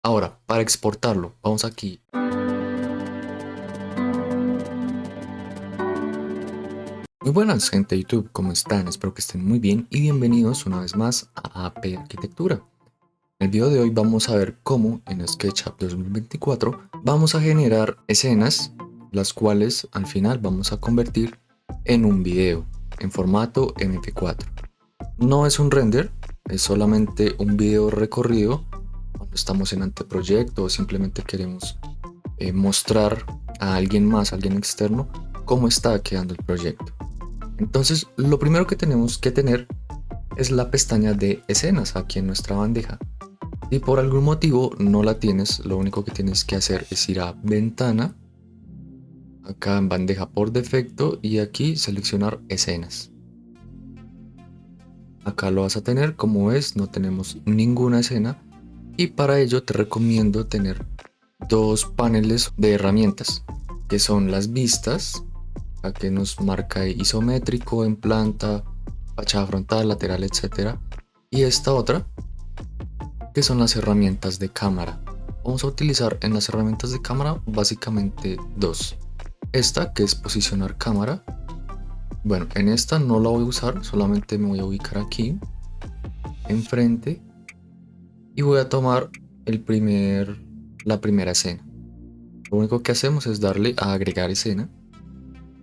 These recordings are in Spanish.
Ahora, para exportarlo, vamos aquí. Muy buenas, gente de YouTube, ¿cómo están? Espero que estén muy bien y bienvenidos una vez más a AP Arquitectura. En el video de hoy vamos a ver cómo en SketchUp 2024 vamos a generar escenas, las cuales al final vamos a convertir en un video en formato MP4. No es un render, es solamente un video recorrido cuando estamos en anteproyecto o simplemente queremos mostrar a alguien más, a alguien externo, cómo está quedando el proyecto. Entonces, lo primero que tenemos que tener es la pestaña de escenas aquí en nuestra bandeja. Si por algún motivo no la tienes, lo único que tienes que hacer es ir a ventana, acá en bandeja por defecto y aquí seleccionar escenas. Acá lo vas a tener, como ves, no tenemos ninguna escena y para ello te recomiendo tener dos paneles de herramientas, que son las vistas, que nos marca isométrico, en planta, fachada frontal, lateral, etcétera. Y esta otra, que son las herramientas de cámara. Vamos a utilizar en las herramientas de cámara básicamente dos. Esta, que es posicionar cámara. Bueno, en esta no la voy a usar, solamente me voy a ubicar aquí, enfrente, y voy a tomar la primera escena. Lo único que hacemos es darle a agregar escena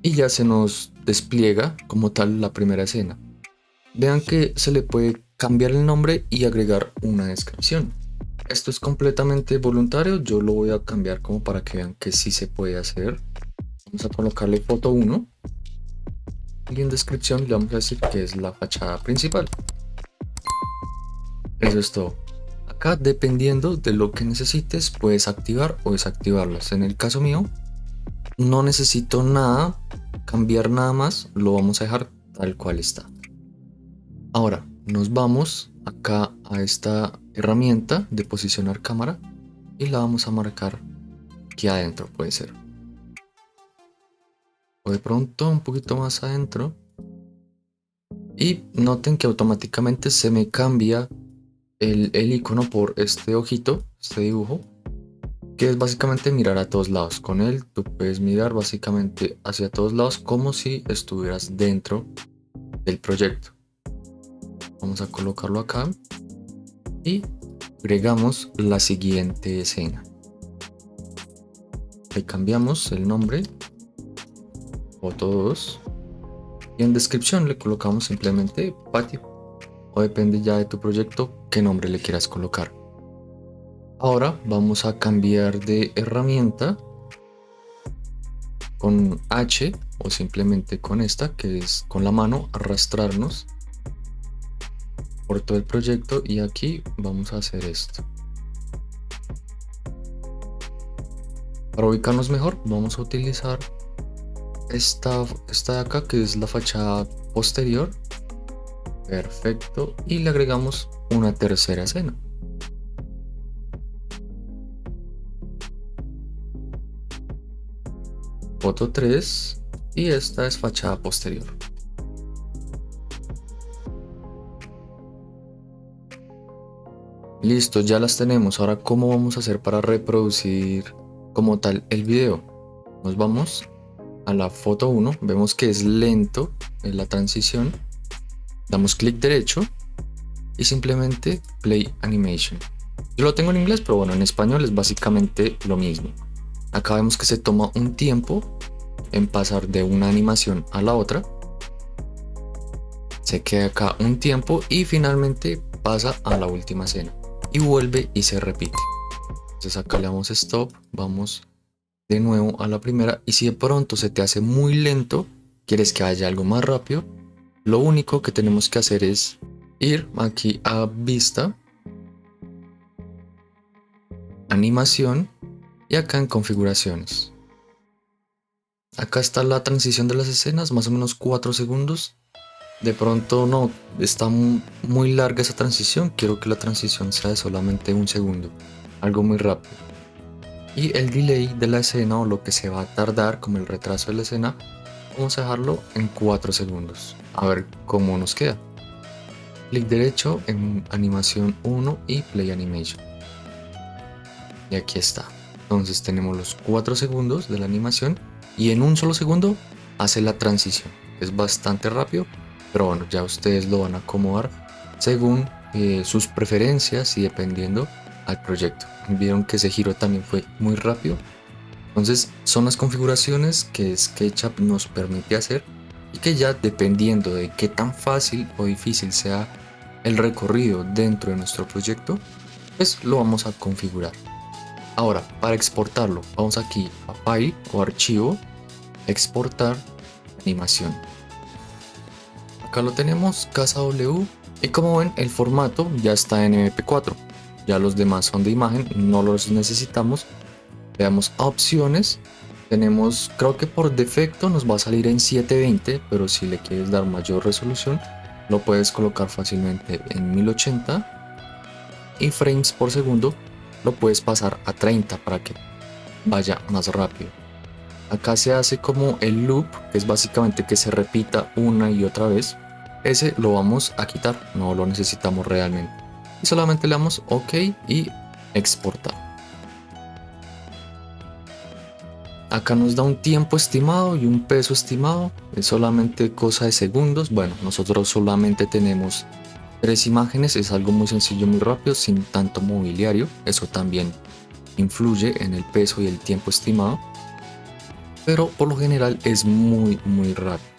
y ya se nos despliega como tal la primera escena. Vean que se le puede cambiar el nombre y agregar una descripción. Esto es completamente voluntario, yo lo voy a cambiar como para que vean que sí se puede hacer. Vamos a colocarle foto 1 y en descripción le vamos a decir que es la fachada principal. Eso es todo. Acá, dependiendo de lo que necesites, puedes activar o desactivarlas. En el caso mío, no necesito nada, cambiar nada más, lo vamos a dejar tal cual está. Ahora nos vamos acá a esta herramienta de posicionar cámara y la vamos a marcar aquí adentro, puede ser. O de pronto un poquito más adentro. Y noten que automáticamente se me cambia el icono por este ojito, este dibujo, que es básicamente mirar a todos lados. Con él tú puedes mirar básicamente hacia todos lados como si estuvieras dentro del proyecto. Vamos a colocarlo acá y agregamos la siguiente escena. Le cambiamos el nombre, foto 2, y en descripción le colocamos simplemente patio, o depende ya de tu proyecto qué nombre le quieras colocar. Ahora vamos a cambiar de herramienta con H o simplemente con esta, que es con la mano arrastrarnos por todo el proyecto, y aquí vamos a hacer esto. Para ubicarnos mejor vamos a utilizar esta de acá, que es la fachada posterior. Perfecto, y le agregamos una tercera escena. Foto 3 y esta es fachada posterior. Listo, ya las tenemos. Ahora, ¿cómo vamos a hacer para reproducir como tal el video? Nos vamos a la foto 1, vemos que es lento en la transición, damos clic derecho y simplemente Play Animation. Yo lo tengo en inglés, pero bueno, en español es básicamente lo mismo. Acá vemos que se toma un tiempo en pasar de una animación a la otra. Se queda acá un tiempo y finalmente pasa a la última escena. Y vuelve y se repite. Entonces acá le damos stop, vamos de nuevo a la primera. Y si de pronto se te hace muy lento, quieres que haya algo más rápido, lo único que tenemos que hacer es ir aquí a vista, animación y acá en configuraciones. Acá está la transición de las escenas, más o menos 4 segundos. De pronto no, está muy larga esa transición, quiero que la transición sea de solamente un segundo, algo muy rápido. Y el delay de la escena, o lo que se va a tardar como el retraso de la escena, vamos a dejarlo en 4 segundos, a ver cómo nos queda. Clic derecho en animación 1 y Play Animation. Y aquí está. Entonces tenemos los 4 segundos de la animación y en un solo segundo hace la transición. Es bastante rápido, pero bueno, ya ustedes lo van a acomodar según sus preferencias y dependiendo al proyecto. Vieron que ese giro también fue muy rápido. Entonces son las configuraciones que SketchUp nos permite hacer y que ya dependiendo de qué tan fácil o difícil sea el recorrido dentro de nuestro proyecto, pues lo vamos a configurar. Ahora, para exportarlo, vamos aquí a File o Archivo, Exportar, Animación. Acá lo tenemos, Casa W, y como ven el formato ya está en MP4. Ya los demás son de imagen, no los necesitamos. Veamos a opciones. Tenemos, creo que por defecto nos va a salir en 720, pero si le quieres dar mayor resolución, lo puedes colocar fácilmente en 1080 y frames por segundo lo puedes pasar a 30 para que vaya más rápido. Acá se hace como el loop, que es básicamente que se repita una y otra vez. Ese lo vamos a quitar, no lo necesitamos realmente. Y solamente le damos OK y exportar. Acá nos da un tiempo estimado y un peso estimado. Es solamente cosa de segundos. Bueno, nosotros solamente tenemos 3 imágenes. Es algo muy sencillo, muy rápido, sin tanto mobiliario. Eso también influye en el peso y el tiempo estimado. Pero por lo general es muy rápido.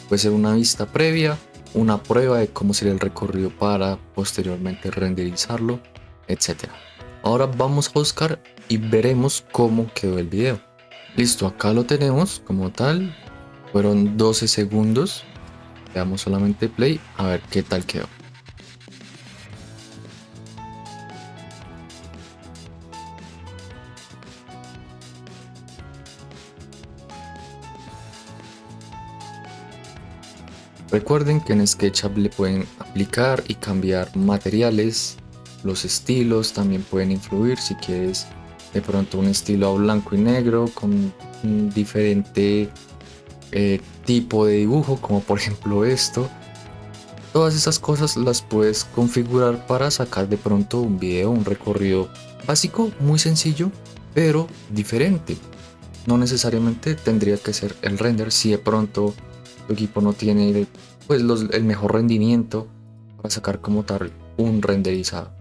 Puede ser una vista previa, una prueba de cómo sería el recorrido para posteriormente renderizarlo, etc. Ahora vamos a buscar y veremos cómo quedó el video. Listo, acá lo tenemos como tal. Fueron 12 segundos. Le damos solamente play a ver qué tal quedó. Recuerden que en SketchUp le pueden aplicar y cambiar materiales, los estilos también pueden influir. Si quieres de pronto un estilo a blanco y negro con un diferente tipo de dibujo, como por ejemplo esto, todas esas cosas las puedes configurar para sacar de pronto un video, un recorrido básico, muy sencillo, pero diferente. No necesariamente tendría que ser el render si de pronto tu equipo no tiene pues el mejor rendimiento para sacar como tal un renderizado.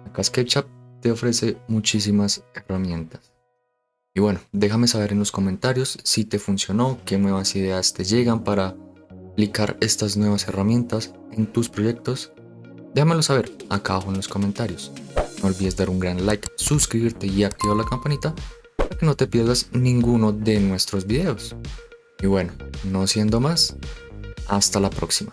Acá SketchUp te ofrece muchísimas herramientas. Y bueno, déjame saber en los comentarios si te funcionó, qué nuevas ideas te llegan para aplicar estas nuevas herramientas en tus proyectos. Déjamelo saber acá abajo en los comentarios. No olvides dar un gran like, suscribirte y activar la campanita para que no te pierdas ninguno de nuestros videos. Y bueno, no siendo más, hasta la próxima.